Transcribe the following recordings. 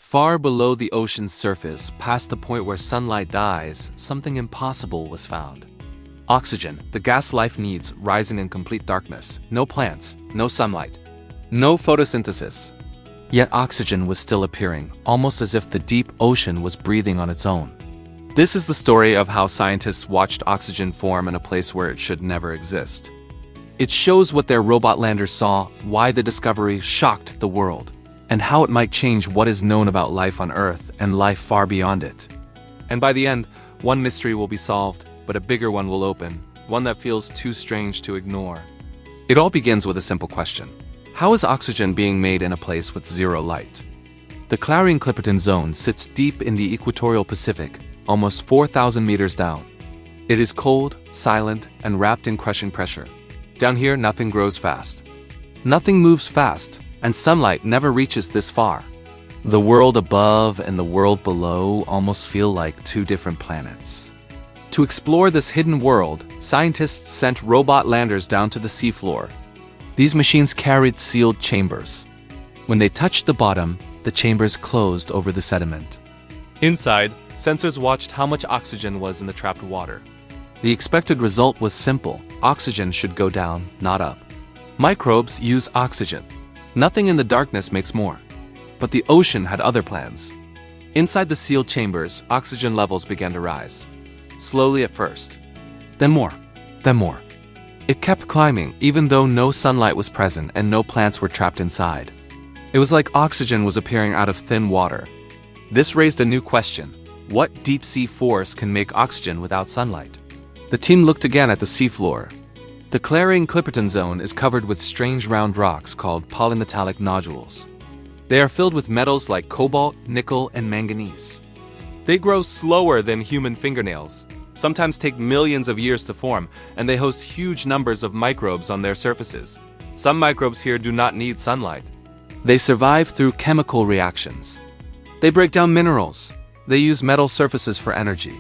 Far below the ocean's surface, past the point where sunlight dies, something impossible was found. Oxygen, the gas life needs, rising in complete darkness. No plants, no sunlight, no photosynthesis. Yet oxygen was still appearing, almost as if the deep ocean was breathing on its own. This is the story of how scientists watched oxygen form in a place where it should never exist. It shows what their robot landers saw, why the discovery shocked the world, and how it might change what is known about life on Earth and life far beyond it. And by the end, one mystery will be solved, but a bigger one will open, one that feels too strange to ignore. It all begins with a simple question. How is oxygen being made in a place with zero light? The Clarion Clipperton Zone sits deep in the equatorial Pacific, almost 4,000 meters down. It is cold, silent, and wrapped in crushing pressure. Down here, nothing grows fast. Nothing moves fast, and sunlight never reaches this far. The world above and the world below almost feel like two different planets. To explore this hidden world, scientists sent robot landers down to the seafloor. These machines carried sealed chambers. When they touched the bottom, the chambers closed over the sediment. Inside, sensors watched how much oxygen was in the trapped water. The expected result was simple. Oxygen should go down, not up. Microbes use oxygen. Nothing in the darkness makes more. But the ocean had other plans. Inside the sealed chambers, oxygen levels began to rise. Slowly at first. Then more. Then more. It kept climbing, even though no sunlight was present and no plants were trapped inside. It was like oxygen was appearing out of thin water. This raised a new question. What deep-sea force can make oxygen without sunlight? The team looked again at the seafloor. The Clarion Clipperton Zone is covered with strange round rocks called polymetallic nodules. They are filled with metals like cobalt, nickel, and manganese. They grow slower than human fingernails, sometimes take millions of years to form, and they host huge numbers of microbes on their surfaces. Some microbes here do not need sunlight. They survive through chemical reactions. They break down minerals. They use metal surfaces for energy.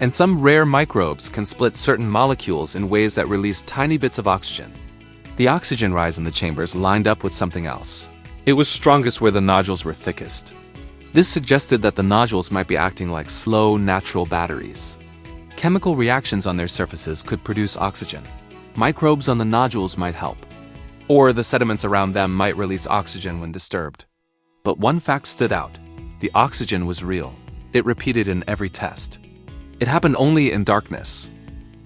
And some rare microbes can split certain molecules in ways that release tiny bits of oxygen. The oxygen rise in the chambers lined up with something else. It was strongest where the nodules were thickest. This suggested that the nodules might be acting like slow, natural batteries. Chemical reactions on their surfaces could produce oxygen. Microbes on the nodules might help. Or the sediments around them might release oxygen when disturbed. But one fact stood out. The oxygen was real. It repeated in every test. It happened only in darkness.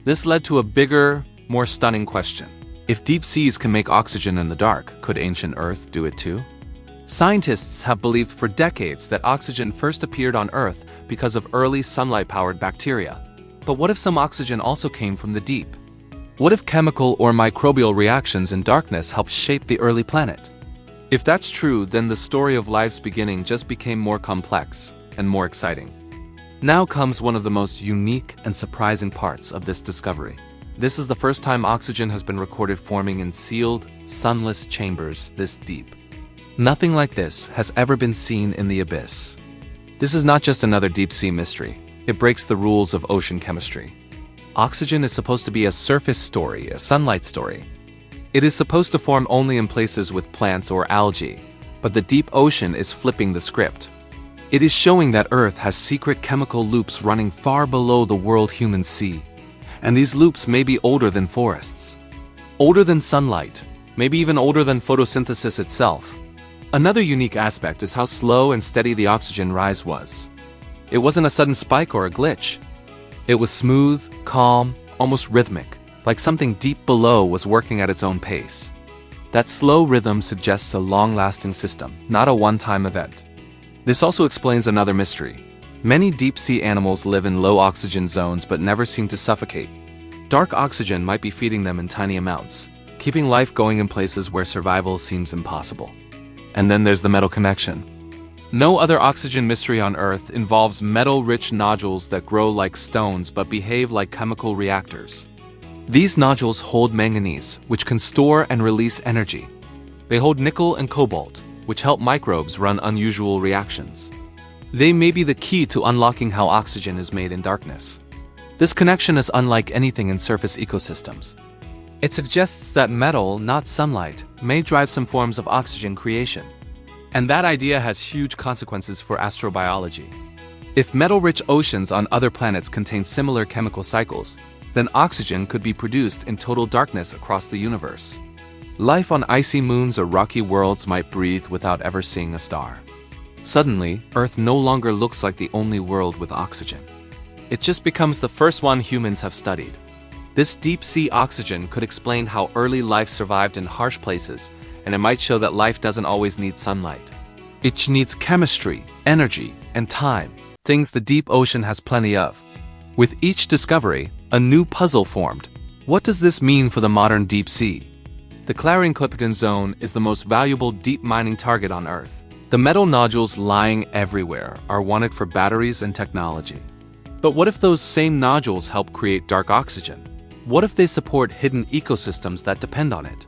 This led to a bigger, more stunning question. If deep seas can make oxygen in the dark, could ancient Earth do it too? Scientists have believed for decades that oxygen first appeared on Earth because of early sunlight-powered bacteria. But what if some oxygen also came from the deep? What if chemical or microbial reactions in darkness helped shape the early planet? If that's true, then the story of life's beginning just became more complex and more exciting. Now comes one of the most unique and surprising parts of this discovery. This is the first time oxygen has been recorded forming in sealed, sunless chambers this deep. Nothing like this has ever been seen in the abyss. This is not just another deep-sea mystery. It breaks the rules of ocean chemistry. Oxygen is supposed to be a surface story, a sunlight story. It is supposed to form only in places with plants or algae, but the deep ocean is flipping the script. It is showing that Earth has secret chemical loops running far below the world humans see. And these loops may be older than forests. Older than sunlight, maybe even older than photosynthesis itself. Another unique aspect is how slow and steady the oxygen rise was. It wasn't a sudden spike or a glitch. It was smooth, calm, almost rhythmic, like something deep below was working at its own pace. That slow rhythm suggests a long-lasting system, not a one-time event. This also explains another mystery. Many deep-sea animals live in low oxygen zones but never seem to suffocate. Dark oxygen might be feeding them in tiny amounts, keeping life going in places where survival seems impossible. And then there's the metal connection. No other oxygen mystery on Earth involves metal-rich nodules that grow like stones but behave like chemical reactors. These nodules hold manganese, which can store and release energy. They hold nickel and cobalt, which help microbes run unusual reactions. They may be the key to unlocking how oxygen is made in darkness. This connection is unlike anything in surface ecosystems. It suggests that metal, not sunlight, may drive some forms of oxygen creation. And that idea has huge consequences for astrobiology. If metal-rich oceans on other planets contain similar chemical cycles, then oxygen could be produced in total darkness across the universe. Life on icy moons or rocky worlds might breathe without ever seeing a star. Suddenly, Earth no longer looks like the only world with oxygen. It just becomes the first one humans have studied. This deep-sea oxygen could explain how early life survived in harsh places, and it might show that life doesn't always need sunlight. It needs chemistry, energy, and time, things the deep ocean has plenty of. With each discovery, a new puzzle formed. What does this mean for the modern deep sea? The Clarion Clipperton Zone is the most valuable deep mining target on Earth. The metal nodules lying everywhere are wanted for batteries and technology. But what if those same nodules help create dark oxygen? What if they support hidden ecosystems that depend on it?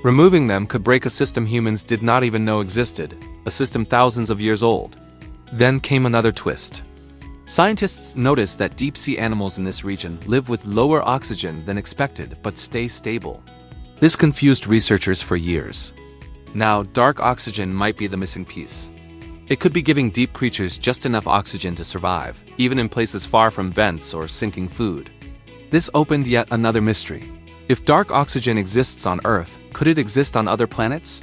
Removing them could break a system humans did not even know existed, a system thousands of years old. Then came another twist. Scientists noticed that deep-sea animals in this region live with lower oxygen than expected but stay stable. This confused researchers for years. Now, dark oxygen might be the missing piece. It could be giving deep creatures just enough oxygen to survive, even in places far from vents or sinking food. This opened yet another mystery. If dark oxygen exists on Earth, could it exist on other planets?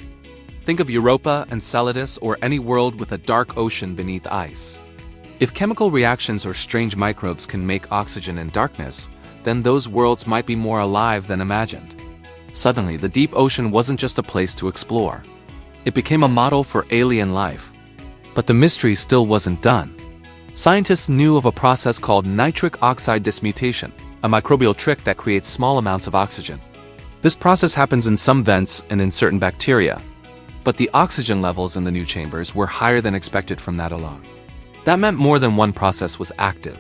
Think of Europa, Enceladus, or any world with a dark ocean beneath ice. If chemical reactions or strange microbes can make oxygen in darkness, then those worlds might be more alive than imagined. Suddenly, the deep ocean wasn't just a place to explore. It became a model for alien life. But the mystery still wasn't done. Scientists knew of a process called nitric oxide dismutation, a microbial trick that creates small amounts of oxygen. This process happens in some vents and in certain bacteria. But the oxygen levels in the new chambers were higher than expected from that alone. That meant more than one process was active.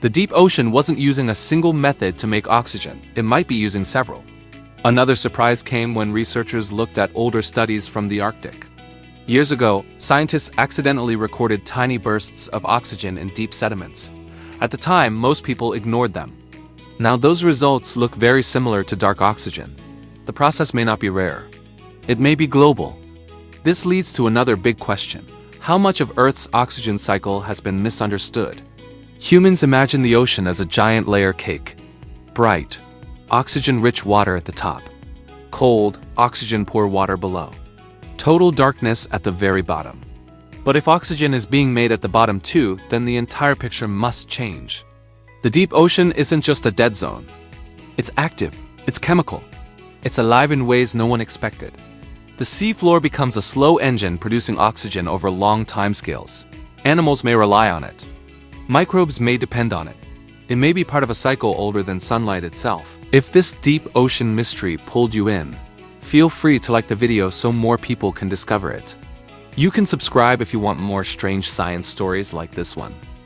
The deep ocean wasn't using a single method to make oxygen, it might be using several. Another surprise came when researchers looked at older studies from the Arctic. Years ago, scientists accidentally recorded tiny bursts of oxygen in deep sediments. At the time, most people ignored them. Now those results look very similar to dark oxygen. The process may not be rare. It may be global. This leads to another big question. How much of Earth's oxygen cycle has been misunderstood? Humans imagine the ocean as a giant layer cake. Bright, oxygen-rich water at the top. Cold, oxygen-poor water below. Total darkness at the very bottom. But if oxygen is being made at the bottom too, then the entire picture must change. The deep ocean isn't just a dead zone. It's active, it's chemical, it's alive in ways no one expected. The seafloor becomes a slow engine producing oxygen over long timescales. Animals may rely on it. Microbes may depend on it. It may be part of a cycle older than sunlight itself. If this deep ocean mystery pulled you in, feel free to like the video so more people can discover it. You can subscribe if you want more strange science stories like this one.